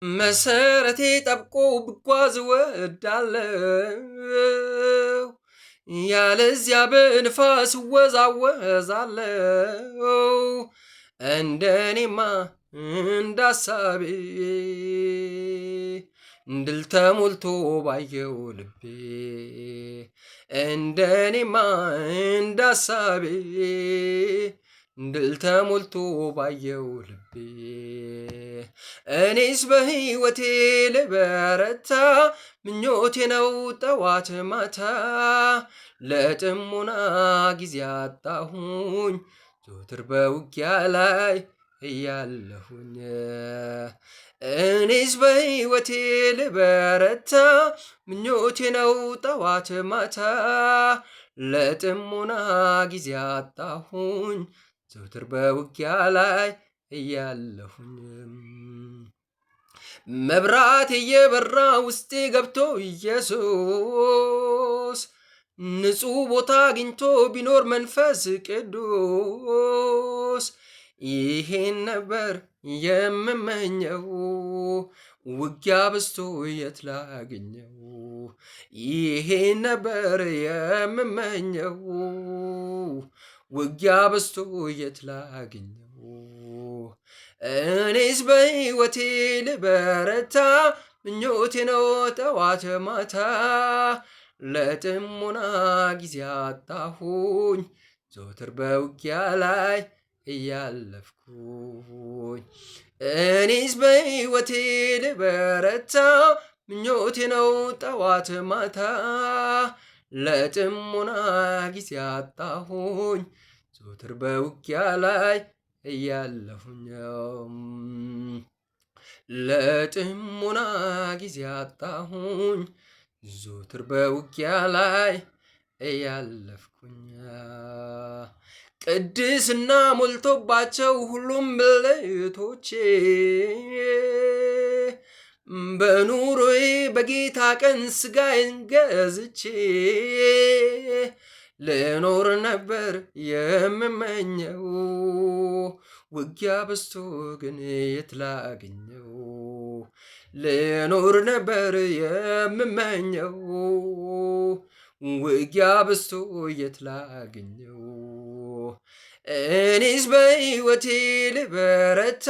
መሰረቴ ጠብቆ ብጓዝ እወዳለሁ፣ ያለዚያ በንፋስ እወዛወዛለሁ። እንደኔማ እንዳሳቤ ድል ተሞልቶ ባየው ልቤ፣ እንደኔማ እንዳሳቤ ድል ተሞልቶ ባየው ልቤ። እኔስ በሕይወቴ ልበረታ ምኞቴ ነው ጠዋት ማታ፣ ለጥሞና ጊዜ አጣሁኝ ዘወትር በውጊያ ላይ እያለሁኝ። እኔስ በሕይወቴ ልበረታ ምኞቴ ነው ጠዋት ማታ፣ ለጥሞና ጊዜ አጣሁኝ ዘወትር በውጊያ ላይ እያለሁኝ። መብራት እየበራ ውስጤ ገብቶ ኢየሱስ ንጹሕ ቦታ አግኝቶ ቢኖር መንፈስ ቅዱስ፣ ይሄን ነበር የምመኘው ውጊያ በዝቶ የት ላገኘው። ይሄን ነበር የምመኘው ውጊያ በዝቶ የት ላገኘው። እኔስ በሕይወቴ ልበረታ ምኞቴ ነው ጠዋት ማታ፣ ለጥሞና ጊዜ አጣሁኝ ዘወትር በውጊያ ላይ እያለፍኩኝ። እኔስ በሕይወቴ ልበረታ ምኞቴ ነው ጠዋት ማታ፣ ለጥሞና ጊዜ አጣሁኝ ዘወትር በውጊያ ላይ እያለሁኝ። ለጥሞና ጊዜ አጣሁኝ ዘወትር በውጊያ ላይ እያለፍኩኝ። ቅድስና ሞልቶባቸው ሁሉም ብልቶቼ፣ በኑሮዬ በጌታ ቀን ሥጋዬን ገዝቼ ልኖር ነበር የምመኘው ውጊያ በዝቶ ግን የት ላገኘው። ልኖር ነበር የምመኘው ውጊያ በዝቶ የት ላገኘው። እኔስ በሕይወቴ ልበረታ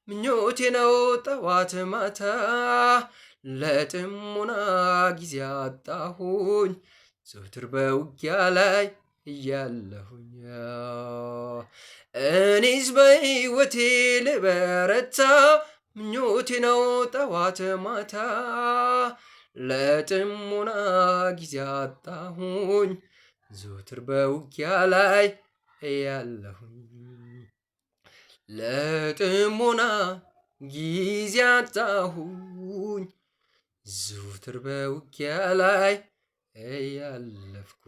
ምኞቴ ነው ጠዋት ማታ፣ ለጥሞና ጊዜ አጣሁኝ ዘወትር በውጊያ ላይ እያለሁኝ። እኔስ በሕይወቴ ልበረታ ምኞቴ ነው ጠዋት ማታ፣ ለጥሞና ጊዜ አጣሁኝ ዘወትር በውጊያ ላይ እያለሁኝ። ለጥሞና ጊዜ አጣሁኝ ዘወትር በውጊያ ላይ እያለፍኩ።